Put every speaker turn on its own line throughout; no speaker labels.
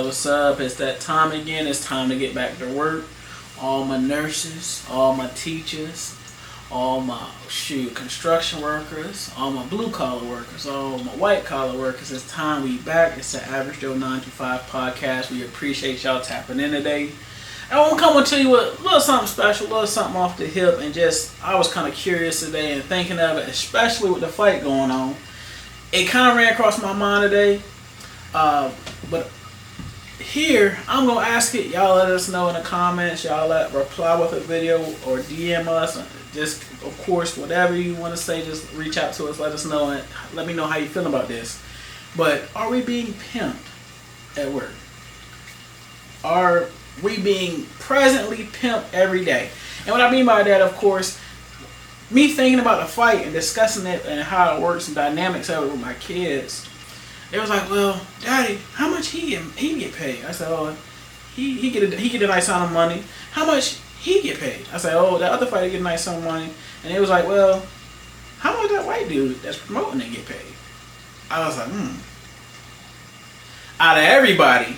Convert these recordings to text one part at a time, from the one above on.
What's up? It's that time again. It's time to get back to work. All my nurses, all my teachers, all my construction workers, all my blue collar workers, all my white collar workers. It's time we back. It's the Average Joe 925 podcast. We appreciate y'all tapping in today. I want to come and tell you a little something special, a little something off the hip, and I was kind of curious today and thinking of it, especially with the fight going on. It kind of ran across my mind today, but here, I'm going to ask it. Y'all let us know in the comments. Y'all reply with a video or DM us. Just, of course, whatever you want to say, just reach out to us. Let us know and let me know how you feel about this. But are we being pimped at work? Are we being presently pimped every day? And what I mean by that, of course, me thinking about the fight and discussing it and how it works and dynamics of it with my kids. It was like, well, Daddy, how much he get paid? I said, oh, he get a nice amount of money. How much he get paid? I said, oh, that other fighter get a nice amount of money. And it was like, well, how much that white dude that's promoting it get paid? I was like, out of everybody,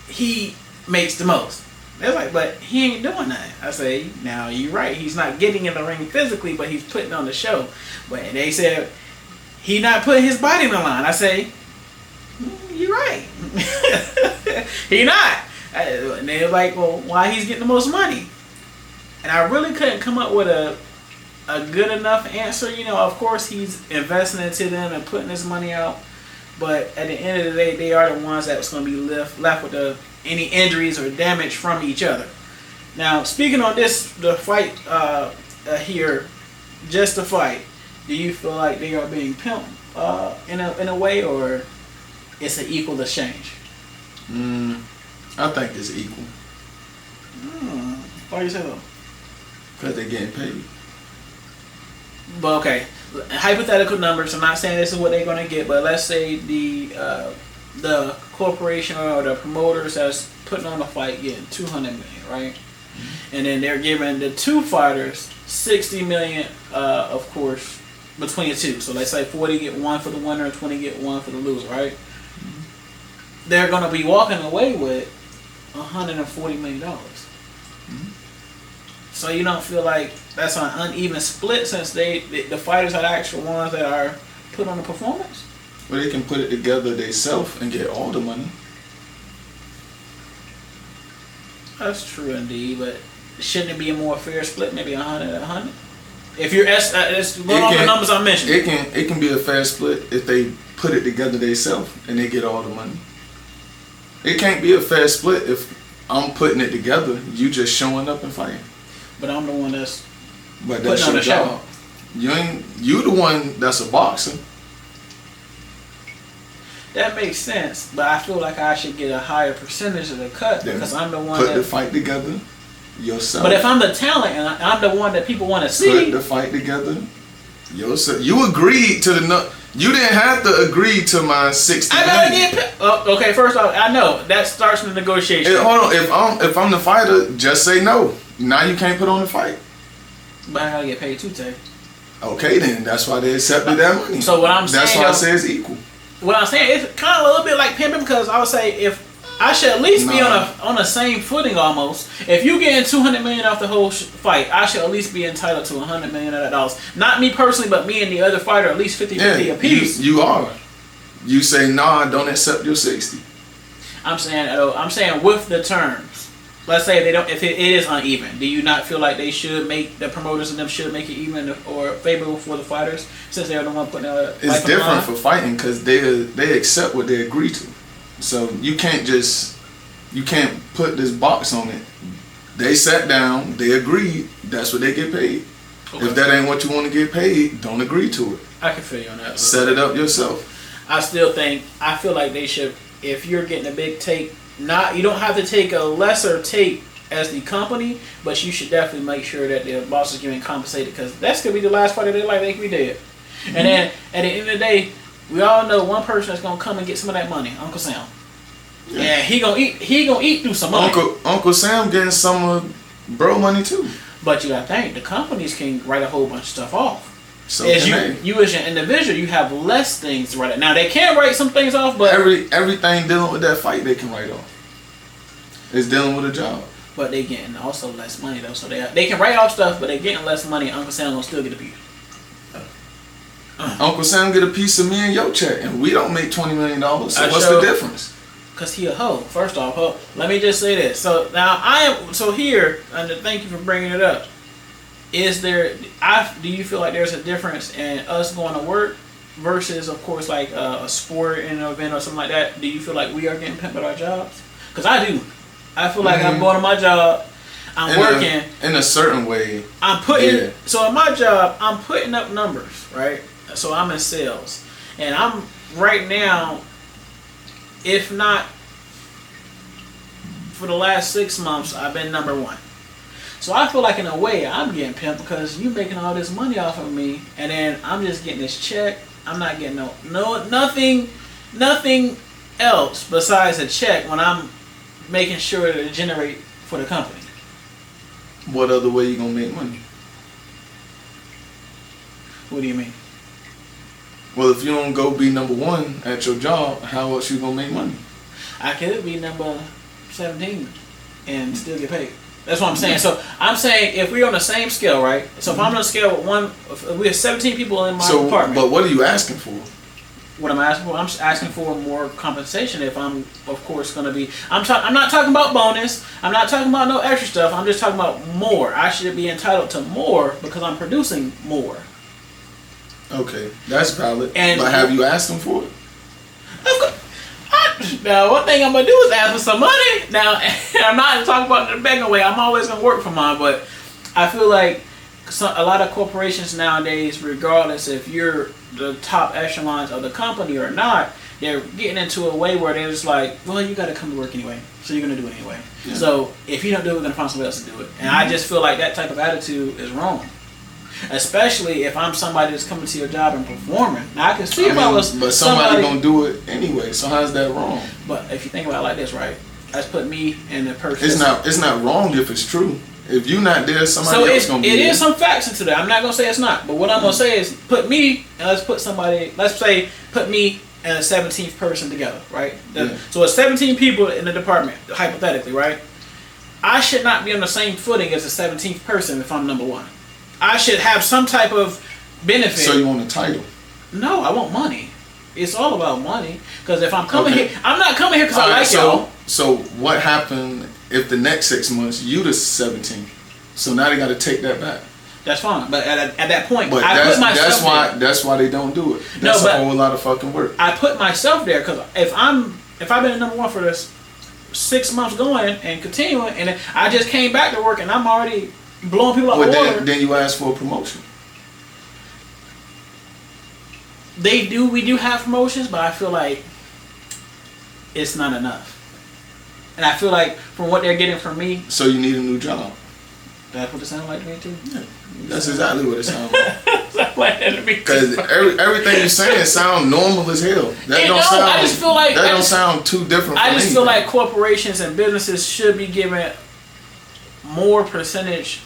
he makes the most. They're like, but he ain't doing nothing. I say, now you're right. He's not getting in the ring physically, but he's putting on the show. But they said he not putting his body in the line. I say, you're right. He not. And they're like, well, why he's getting the most money? And I really couldn't come up with a good enough answer. You know, of course he's investing into them and putting his money out. But at the end of the day, they are the ones that's going to be left with any injuries or damage from each other. Now, speaking on the fight here, just the fight, do you feel like they are being pimped in a way, or it's an equal exchange?
I think it's equal.
Why do you say that?
Because they're getting paid.
But okay, hypothetical numbers. I'm not saying this is what they're going to get, but let's say the corporation or the promoters that's putting on the fight getting $200 million, right? Mm-hmm. And then they're giving the two fighters $60 million, of course, between the two. So let's say 40 get one for the winner and 20 get one for the loser, right? Mm-hmm. They're going to be walking away with $140 million. Mm-hmm. So you don't feel like that's an uneven split since the fighters are the actual ones that are put on the performance?
Well, they can put it together themselves and get all the money.
That's true indeed, but shouldn't it be a more fair split? Maybe 100 and 100? If you're going off the numbers I mentioned.
It can be a fair split if they put it together themselves and they get all the money. It can't be a fair split if I'm putting it together, you just showing up and fighting.
But I'm the one that's
putting on the job. You the one that's a boxer.
That makes sense, but I feel like I should get a higher percentage of the cut because I'm the one
put the fight together yourself.
But if I'm the talent and I'm the one that people want to see,
put the fight together yourself. You agreed to you didn't have to agree to my 60.
I gotta get okay. First off, I know that starts the negotiation.
Hold on, if I'm the fighter, just say no. Now you can't put on the fight.
But I gotta get paid too, Tay.
Okay, then that's why they accepted that money.
So what I'm saying,
that's why I say it's equal.
What I'm saying, it's kind of a little bit like pimping because I would say if I should at least be on the same footing almost. If you getting $200 million off the whole fight, I should at least be entitled to $100 million of that dollars. Not me personally, but me and the other fighter at least 50-50 apiece.
You are. You say nah, don't accept your 60.
I'm saying with the terms. Let's say they don't. If it is uneven, do you not feel like they should make the promoters and them should make it even or favorable for the fighters since they're the one putting it?
It's different for fighting because they accept what they agree to. So you can't put this box on it. They sat down, they agreed. That's what they get paid. Okay. If that ain't what you want to get paid, don't agree to it.
I can feel you on that.
Set it up yourself.
I feel like they should. If you're getting a big take. You don't have to take a lesser take as the company, but you should definitely make sure that the boss is getting compensated because that's gonna be the last part of their life they can be dead. Mm-hmm. And then at the end of the day, we all know one person that's gonna come and get some of that money, Uncle Sam. Yeah, he gonna eat through some money.
Uncle Sam getting some bro money too.
But you gotta think the companies can write a whole bunch of stuff off.
So
as you as an individual, you have less things to write off. Now they can write some things off, but
everything dealing with that fight they can write off. It's dealing with a job.
But they getting also less money though, so they can write off stuff, but they getting less money. Uncle Sam gonna still get a piece.
Uncle Sam get a piece of me and your check, and we don't make $20 million. So what's the difference?
Cause he a hoe. First off, let me just say this. So now here, and thank you for bringing it up. Do you feel like there's a difference in us going to work versus, of course, like a sport in an event or something like that? Do you feel like we are getting pimped at our jobs? Because I do. I feel like I'm going to my job, I'm working.
In a certain way.
So in my job, I'm putting up numbers, right? So I'm in sales. And I'm right now, if not for the last 6 months, I've been number 1. So I feel like in a way I'm getting pimped because you making all this money off of me, and then I'm just getting this check. I'm not getting nothing else besides a check when I'm making sure to generate for the company.
What other way you gonna make money?
What do you mean?
Well, if you don't go be number 1 at your job, how else you gonna make money?
I could be number 17 and still get paid. That's what I'm saying. So I'm saying if we're on the same scale, right? So if I'm on a scale with we have 17 people in my department.
But what are you asking for?
What am I asking for? I'm asking for more compensation. If I'm, of course, going to be. I'm not talking about bonus. I'm not talking about no extra stuff. I'm just talking about more. I should be entitled to more because I'm producing more.
Okay, that's valid.
But
have you asked them for it?
Now, one thing I'm gonna do is ask for some money. Now, I'm not talking about the begging way. I'm always gonna work for mine, but I feel like a lot of corporations nowadays, regardless if you're the top echelons of the company or not, they're getting into a way where they're just like, well, you got to come to work anyway, so you're gonna do it anyway. Yeah. So if you don't do it, we're gonna find somebody else to do it. And I just feel like that type of attitude is wrong. Especially if I'm somebody that's coming to your job and performing. Now I can see
but somebody gonna do it anyway. So how's that wrong?
But if you think about it like this, right? Let's put me in the person.
It's not wrong if it's true. If you're not there, somebody else gonna be there.
It is some facts into that. I'm not gonna say it's not. But what I'm gonna say is put me and let's say put me and a 17th person together, right? So it's 17 people in the department, hypothetically, right? I should not be on the same footing as the 17th person if I'm number 1. I should have some type of benefit.
So you want a title?
No, I want money. It's all about money. Because if I'm coming here, I'm not coming here because I like y'all.
So what happened if the next 6 months you the 17? So now they got to take that back.
That's fine, but at that point, I put myself there.
That's why they don't do it. That's a whole lot of fucking work.
I put myself there because if I've been number 1 for this 6 months going and continuing, and I just came back to work and I'm already blowing people out the water.
Then you ask for a promotion.
We do have promotions, but I feel like it's not enough. And I feel like from what they're getting from me.
So you need a new job.
That's what it sounds like to me too?
Yeah. That's exactly what it sounds like. Because everything you're saying sounds normal as hell. I just feel like that don't sound too different.
I just feel like corporations and businesses should be given more percentage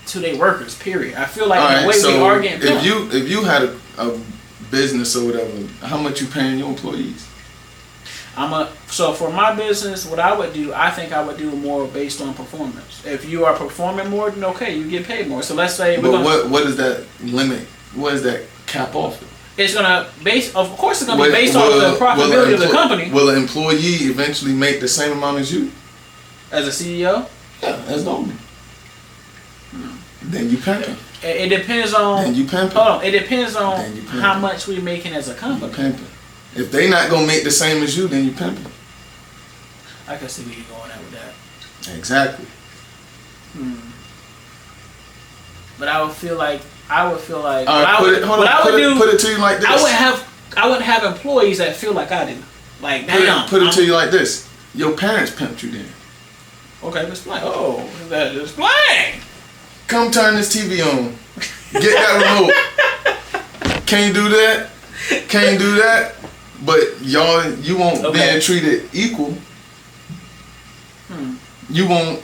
to their workers. Period. I feel like in the way we are getting paid.
If you had a business or whatever, how much you paying your employees?
So for my business, what I would do, I think I would do more based on performance. If you are performing more, then okay, you get paid more. So let's say
what is that limit? What is that cap off?
It's gonna of course it's gonna be based on the profitability of the company.
Will an employee eventually make the same amount as you?
As a CEO?
Yeah, as normal. Then you pimping.
It depends on.
Then you pimping.
Hold on. It depends on how much we're making as a company.
You pimping. If they not gonna make the same as you, then you pimping.
I can see where you're going at with that.
Exactly.
But I would feel like.
Put it to you like this.
I wouldn't have employees that feel like I do. Like
put it to you like this. Your parents pimped you then.
Okay, explain. Oh, explain.
Come turn this TV on. Get that remote. Can't do that. Can't do that. But you won't being treated equal. You won't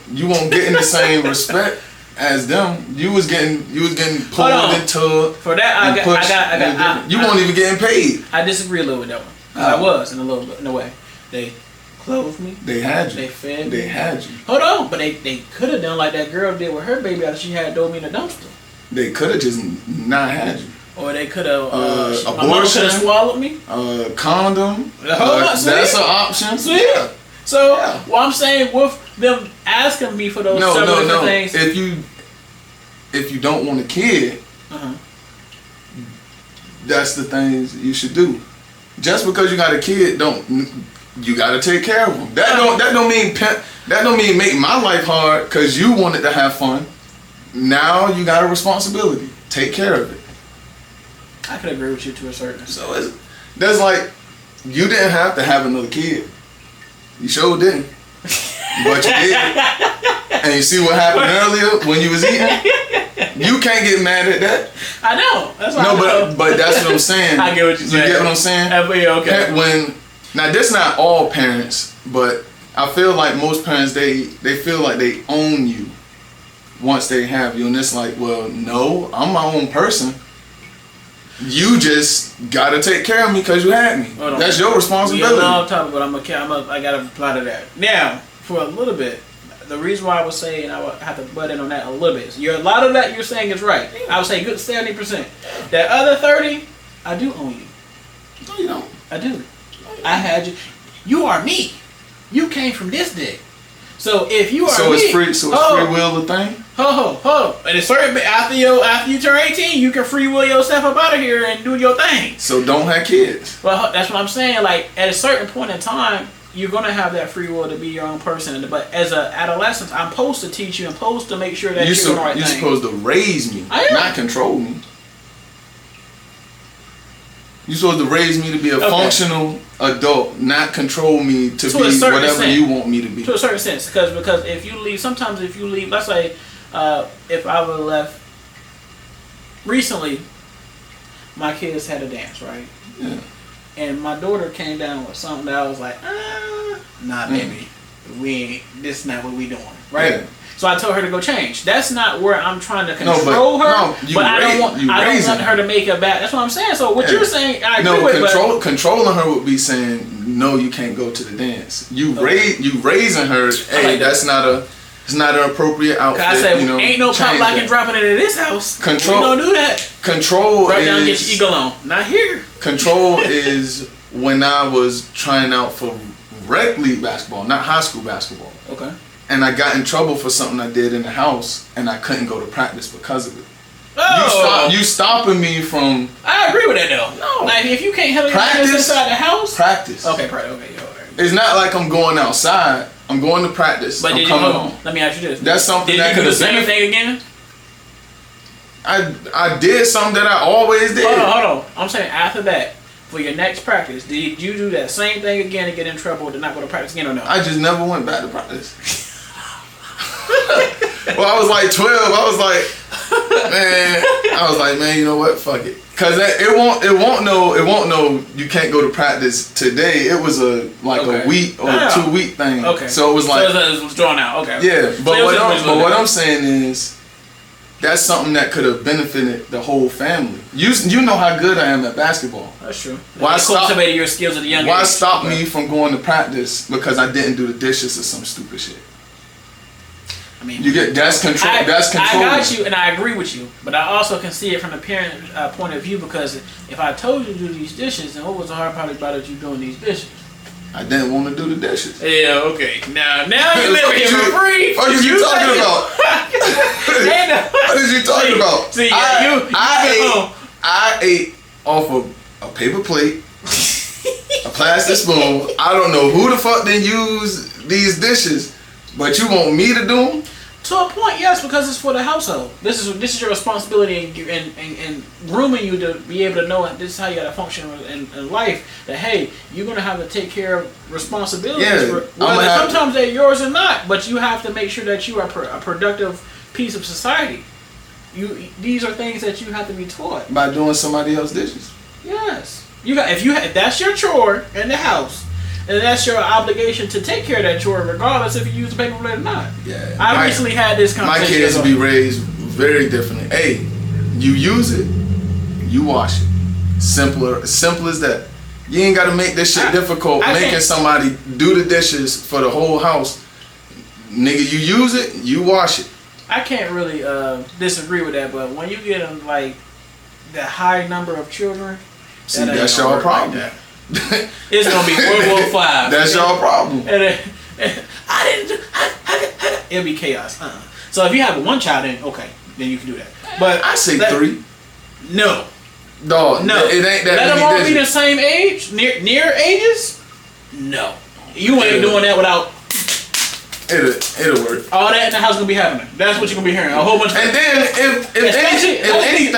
get in the same respect. as them. You was getting pulled into
for that. I got.
You weren't even getting paid.
I disagree a little with that one. I was in a way. They clothed me.
They had you.
They fed me.
They had you.
Hold on, but they could have done like that girl did with her baby after she had thrown me in the dumpster.
They could have just not had you.
Or they could have
abortion.
My mama could have swallowed me.
Condom. That's an option.
So yeah. So what I'm saying with them asking me for those different things.
If you don't want a kid, that's the things you should do. Just because you got a kid, you got to take care of them. That don't mean make my life hard because you wanted to have fun. Now you got a responsibility. Take care of it.
I could agree with you to a certain extent.
So that's like you didn't have to have another kid. You sure didn't. But you did. And you see what happened earlier when you was eating? You can't get mad at that.
I know. That's why
but that's what I'm saying.
I get what you're saying.
You get what I'm saying?
Okay.
Now this not all parents, but I feel like most parents they feel like they own you once they have you, and it's like, well, no, I'm my own person. You just gotta take care of me because you had me. That's your responsibility.
Yeah, on top of it, I gotta reply to that. Now, for a little bit, the reason why I was saying I would have to butt in on that a little bit. A lot of that you're saying is right. I would say good 70%. That other 30, I do own you.
No, you don't.
I do. I had you. You are me. You came from this dick. So if you are me,
free will the thing.
And it's certain after you turn 18, you can free will yourself up out of here and do your thing.
So don't have kids.
Well, that's what I'm saying. Like at a certain point in time, you're gonna have that free will to be your own person. But as an adolescent, I'm supposed to teach you. I'm supposed to make sure that you're doing the right thing.
You're supposed to raise me, not control me. You're supposed to raise me to be a functional adult, not control me to be whatever you want me to be.
To a certain sense, because if you leave, let's say, if I would have left recently, my kids had a dance, right?
Yeah.
And my daughter came down with something that I was like, nah, baby, this is not what we doing, right? Yeah. So I told her to go change. That's not where I'm trying to control her. But I don't want her to make it bad. That's what I'm saying. So what you're saying, I agree with.
Controlling her would be saying, no, you can't go to the dance. You raising her. Hey, that's not an appropriate outfit.
I said, ain't no pop locking dropping into this house.
Control.
We don't do that.
Control.
Right down and get your eagle on. Not here.
Control is when I was trying out for rec league basketball, not high school basketball.
Okay.
And I got in trouble for something I did in the house, and I couldn't go to practice because of it.
Oh.
You stopping me from...
I agree with that, though. No. Like, if you can't handle your business inside the house...
Practice.
Okay, okay.
It's not like I'm going outside. I'm going to practice.
But
I'm coming home.
Let me ask you this.
That's something that could have been...
Did you do the same thing again?
I did something that I always did.
Hold on. I'm saying after that, for your next practice, did you do that same thing again and get in trouble to not go to practice again or no?
I just never went back to practice. Well, I was like 12. I was like, man, you know what? Fuck it. Cause it won't know you can't go to practice today. It was a week or 2 week thing. Okay. So it was like
it was drawn out. Okay.
Yeah, but what I'm saying is that's something that could have benefited the whole family. You know how good I am at basketball.
That's true.
Why
cultivated your skills at a young age?
Why stop me from going to practice because I didn't do the dishes or some stupid shit? I mean, that's control. That's control.
I got you, and I agree with you. But I also can see it from the parent point of view because if I told you to do these dishes, then what was the hard part about you doing these dishes?
I didn't want to do the dishes.
Yeah, okay. Now you live here for free.
What are you talking about? What are you talking about?
See,
I ate off of a paper plate, a plastic spoon. I don't know who the fuck didn't use these dishes, but you want me to do them?
To a point, yes, because it's for the household. This is your responsibility in grooming you to be able to know this is how you got to function in life. That hey, you're gonna have to take care of responsibilities.
Yeah,
sometimes they're yours or not, but you have to make sure that you are a productive piece of society. These are things that you have to be taught
by doing somebody else's dishes.
Yes, if that's your chore in the house. and that's your obligation to take care of that chore, regardless if you use a paper plate or not.
Yeah.
I recently had this conversation.
My kids be raised very differently. Hey, you use it, you wash it. Simple as that. You ain't got to make this shit difficult, making somebody do the dishes for the whole house. Nigga, you use it, you wash it.
I can't really disagree with that, but when you get them like the high number of children,
see, that's your problem.
Like it's gonna be World War V.
That's your problem.
And it'll be chaos. So if you have one child, then okay, then you can do that. But
I say 3.
No.
Dog, no. It ain't that.
Let them all be the same age, near ages. No, you ain't doing that without.
It'll work.
All that in the house gonna be happening. That's what you're gonna be hearing. A whole bunch of.
And then if anything,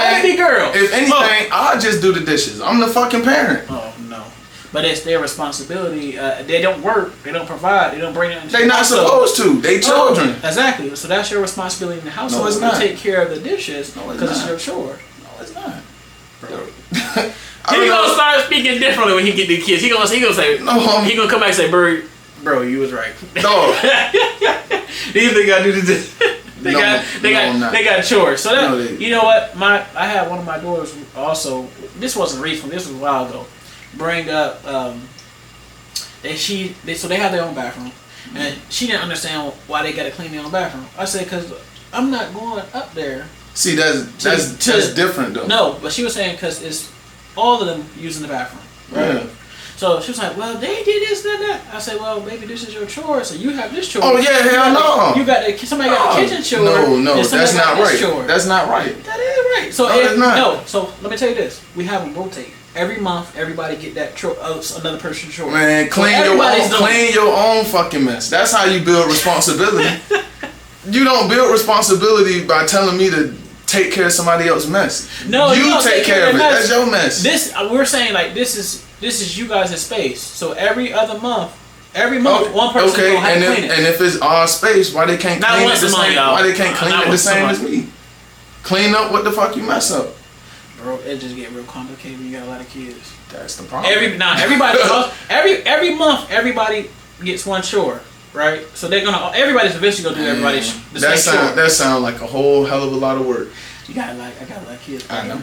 I'll just do the dishes. I'm the fucking parent.
Oh no. But it's their responsibility. They don't work. They don't provide. They don't bring it.
They're not supposed to. They children.
Exactly. So that's your responsibility in the household.
No, it's not.
To take care of the dishes because it's your chore.
No, it's not.
He gonna start speaking differently when he get the kids. He gonna say no. He gonna come back and say, "Bro, you was right."
No.
These niggas gotta do this. They got chores. So that, you know what? I had one of my daughters also. This wasn't recent. This was a while ago. Bring up so they have their own bathroom, and she didn't understand why they gotta clean their own bathroom. I said, because I'm not going up there.
See, that's different though.
No, but she was saying because it's all of them using the bathroom, right? Yeah. So she was like, "Well, they did this, that." I said, "Well, baby, this is your chore, so you have this chore."
Oh yeah, hell no.
You got somebody got the kitchen chore.
No, that's not right. That's not right.
That is right. So So let me tell you this: we have them rotate. Every month, everybody get that chore, another person's chore.
Man, clean your own fucking mess. That's how you build responsibility. You don't build responsibility by telling me to take care of somebody else's mess.
No,
you take care of it. That's your mess.
We're saying like this is you guys' space. So every month, one person gonna have to clean it.
And if it's our space, why they can't clean it the same? Why they can't clean it the same as me? Clean up what the fuck you mess up.
Bro, it just get real complicated when you got a lot of kids.
That's the problem.
Every month, everybody gets one chore. Right, so everybody's eventually gonna do everybody's the same chore.
That sounds like a whole hell of a lot of work.
I got a lot of kids.
I know.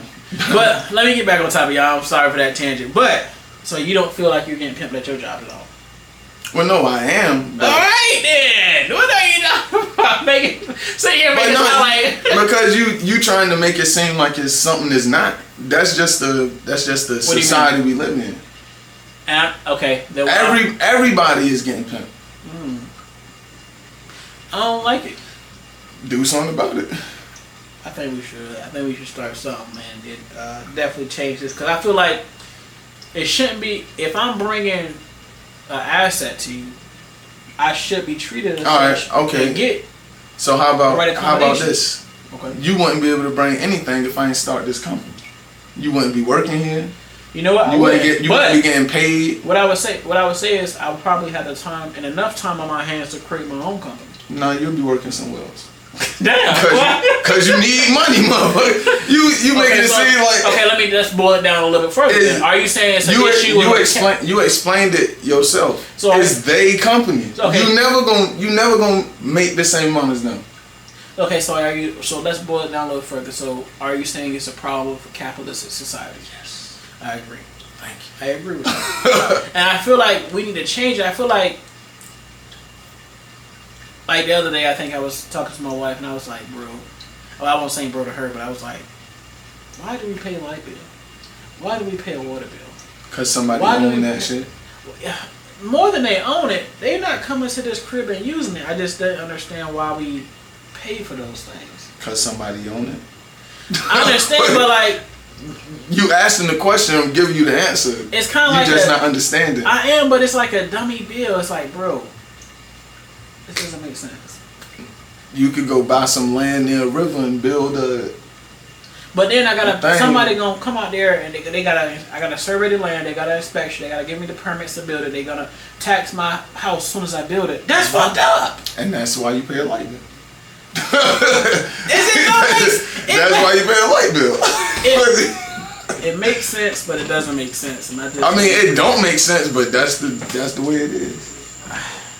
But let me get back on topic, y'all. I'm sorry for that tangent. But so you don't feel like you're getting pimped at your job at all?
Well, no, I am.
All right then. What are you talking about? Make it sound like
because you trying to make it seem like it's something that's not. That's just the society we live in.
Okay.
Everybody is getting pimped.
I don't like it.
Do something about it.
I think we should start something, man. Definitely change this, because I feel like it shouldn't be. If I'm bringing an asset to you, I should be treated as such.
Okay. So how about this? Okay. You wouldn't be able to bring anything if I didn't start this company. You wouldn't be working here.
You know what?
You wouldn't be getting paid.
What I would say is I would probably have the time and enough time on my hands to create my own company.
No, you'll be working somewhere else.
Damn.
Because you need money, motherfucker. You making it seem like.
Okay, let's boil it down a little bit further. Are you saying it's an issue?
You explained it yourself.
So
it's they company. Okay. You never gonna make the same amount as them.
Okay, so let's boil it down a little further. So are you saying it's a problem for capitalistic society?
Yes.
I agree. Thank you. I agree with that. And I feel like we need to change it. I feel like the other day, I think I was talking to my wife, and I was like, bro. Well, I won't say bro to her, but I was like, why do we pay a light bill? Why do we pay a water bill?
Because somebody owns that shit.
More than they own it, they're not coming to this crib and using it. I just don't understand why we pay for those things.
Because somebody owns it.
I understand, but like...
You asking the question, I'm giving you the answer.
It's kind of like...
You're just not understanding.
I am, but it's like a dummy bill. It's like, bro... This doesn't make sense.
You could go buy some land near a river and build a.
But then somebody gonna come out there and I gotta survey the land. They gotta inspection. They gotta give me the permits to build it. They gonna tax my house as soon as I build it. That's fucked up.
And that's why you pay a light bill.
Is it nice?
That's why you pay a light bill.
It makes sense, but it doesn't make sense. And
I mean, it don't make sense, but that's the way it is.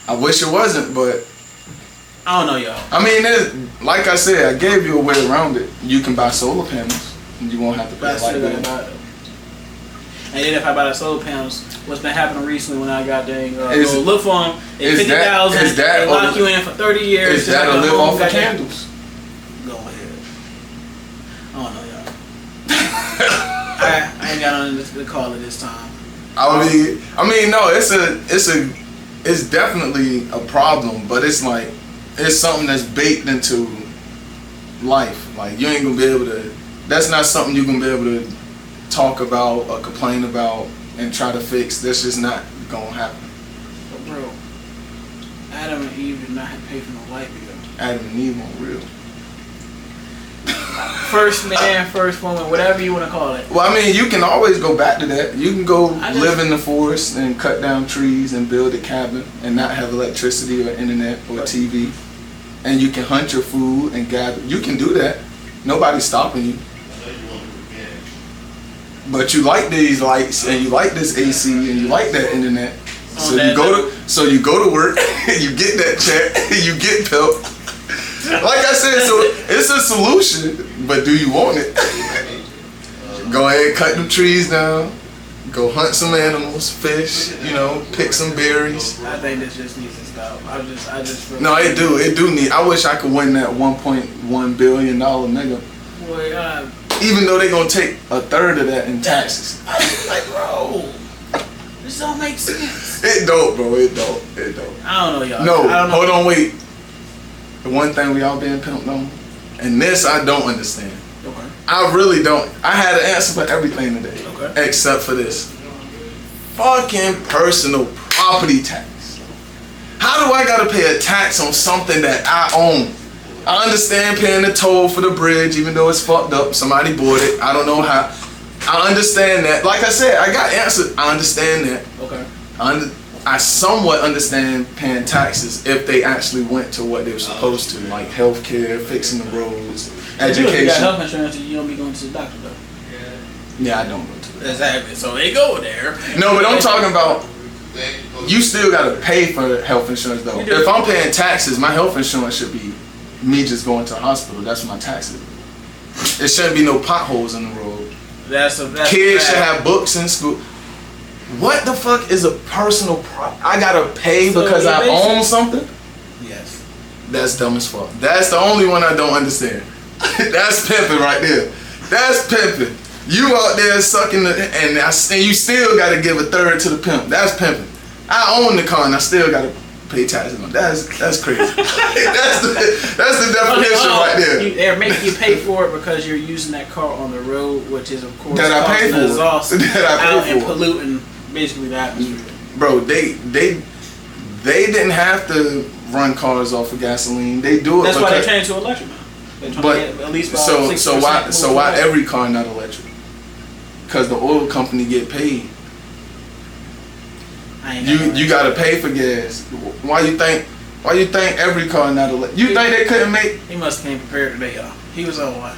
I wish it wasn't, but
I don't know, y'all.
I mean, like I said, I gave you a way around it. You can buy solar panels, and you won't have to pay a light bill.
And then if I buy the solar panels, what's been happening recently when I got dang go look for them, it's 50,000. They lock you in for 30 years.
Is that a live off of candles?
Go ahead. I don't know, y'all. I ain't got nothing to call it this time.
I mean, no, it's definitely a problem, but it's like it's something that's baked into life. Like you ain't gonna be able to. That's not something you're gonna be able to talk about or complain about and try to fix. That's just not gonna happen.
But bro, Adam and Eve did not have to pay for no light bill.
Adam and Eve on real.
First man, first woman, whatever you want to call it.
Well, I mean, you can always go back to that. You can go live in the forest and cut down trees and build a cabin and not have electricity or internet or TV. And you can hunt your food and gather. You can do that. Nobody's stopping you. But you like these lights and you like this AC and you like that internet. So you go to work, you get that check, you get help. Like I said, so it's a solution, but do you want it? Go ahead, cut them trees down, go hunt some animals, fish, pick some berries.
I think this just needs to stop. I just feel
No, it do need. I wish I could win that $1.1 billion nigga.
Boy,
even though they gonna take a third of that in taxes.
I was like, bro, this don't make sense.
It don't, bro. It don't.
I don't know, y'all.
No,
I don't know.
Hold on, wait. The one thing we all been pimped on, and this I don't understand.
Okay.
I really don't. I had an answer for everything today, except for this. Fucking personal property tax. How do I gotta pay a tax on something that I own? I understand paying the toll for the bridge, even though it's fucked up. Somebody bought it. I don't know how. I understand that. Like I said, I got answered. I understand that.
Okay.
I somewhat understand paying taxes if they actually went to what they were supposed to, like healthcare, fixing the roads, education.
If you got health insurance, you don't be going to the doctor though.
Yeah, I don't go to that.
Exactly. So they go there.
No, but I'm talking about. You still gotta pay for health insurance though. If I'm paying taxes, my health insurance should be me just going to the hospital. That's my taxes. There shouldn't be no potholes in the road. Kids should have books in school. What the fuck is a personal property? I gotta pay because I own something?
Yes.
That's dumb as fuck. That's the only one I don't understand. That's pimping right there. That's pimping. You out there sucking and you still gotta give a third to the pimp. That's pimping. I own the car and I still gotta pay taxes on it. That's crazy. that's the definition right there.
They're making you pay for it because you're using that car on the road, which is of course
that I pay for.
Exhaust
That I pay
and
for.
polluting basically the atmosphere.
Bro, they didn't have to run cars off of gasoline. They do it.
That's why they changed to electric now. They're trying to get at least about
so why every car not electric? Because the oil company get paid. You gotta pay for gas. Why you think every car not electric? You think they couldn't make?
He must have came prepared today, y'all. He was on one.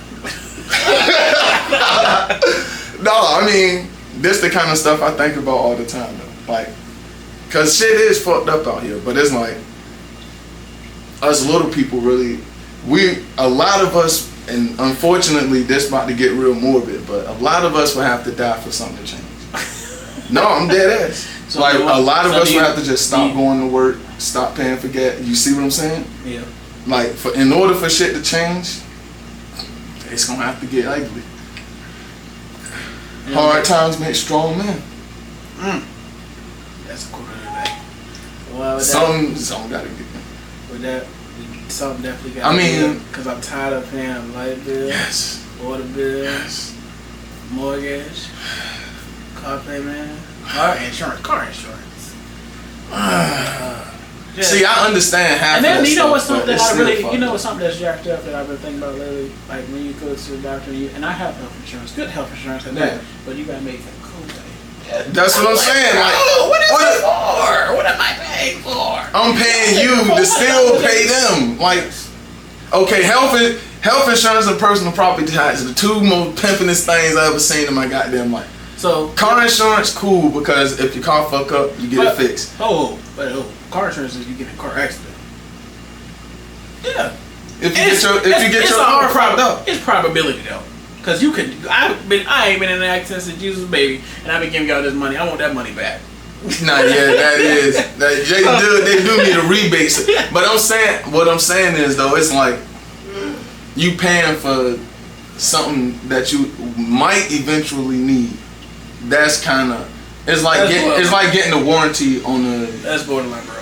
No, I mean, this the kind of stuff I think about all the time though. Like, cause shit is fucked up out here. But it's like us little people really, a lot of us, and unfortunately this about to get real morbid, but a lot of us will have to die for something to change. No, I'm dead ass. So like a lot of us will have to just stop going to work, stop paying for gas. You see what I'm saying?
Yeah.
Like in order for shit to change, it's gonna have to get ugly. Hard times make strong men.
That's a quote of the day. Well,
something gotta get.
With that, something definitely gotta.
I mean,
because I'm tired of paying light bill, water bill, mortgage, car payment. Car insurance.
See, I understand half.
And then
of that
you know what's
stuff,
something that I really,
what's
something that's jacked up that I've been thinking about lately. Like when you go to the doctor, and I have health insurance, good health insurance, but you gotta make that copay.
That's what I'm saying. Like,
what is it for? What am I paying for?
I'm paying you to still pay them. Like, okay, Health insurance and personal property tax are the two most pimpingest things I ever seen in my goddamn life.
So
car insurance, cool, because if your car fuck up, you get it fixed.
Car insurance is you get in a car accident. Yeah.
If you get your car fucked up.
It's probability though. Cause you could, I ain't been in an accident since Jesus was a baby, and I've been giving y'all this money. I want that money back.
Nah, yeah, they do need a rebate. But what I'm saying is though, it's like you paying for something that you might eventually need. That's kind of it's like getting a warranty on a.
That's borderline, bro.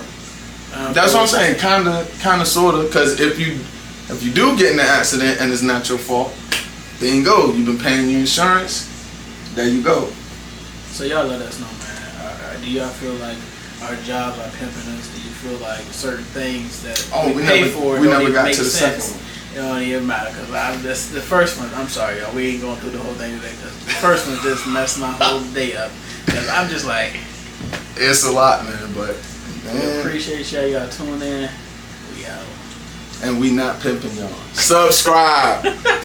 That's what I'm saying, kind of, sorta. Because if you do get in an accident and it's not your fault, there you go. You've been paying your insurance. There you go.
So y'all let us know, man. Do y'all feel like our jobs are pimping us? Do you feel like certain things that we pay for
we
don't
never
even
got
make
to the
sense?
second one.
It don't even matter because the first one. I'm sorry, y'all. We ain't going through the whole thing today because the first one just messed my whole day up. Because I'm just like,
it's a lot, man. But
we appreciate y'all tuning in. We out.
And we not pimping y'all. Subscribe.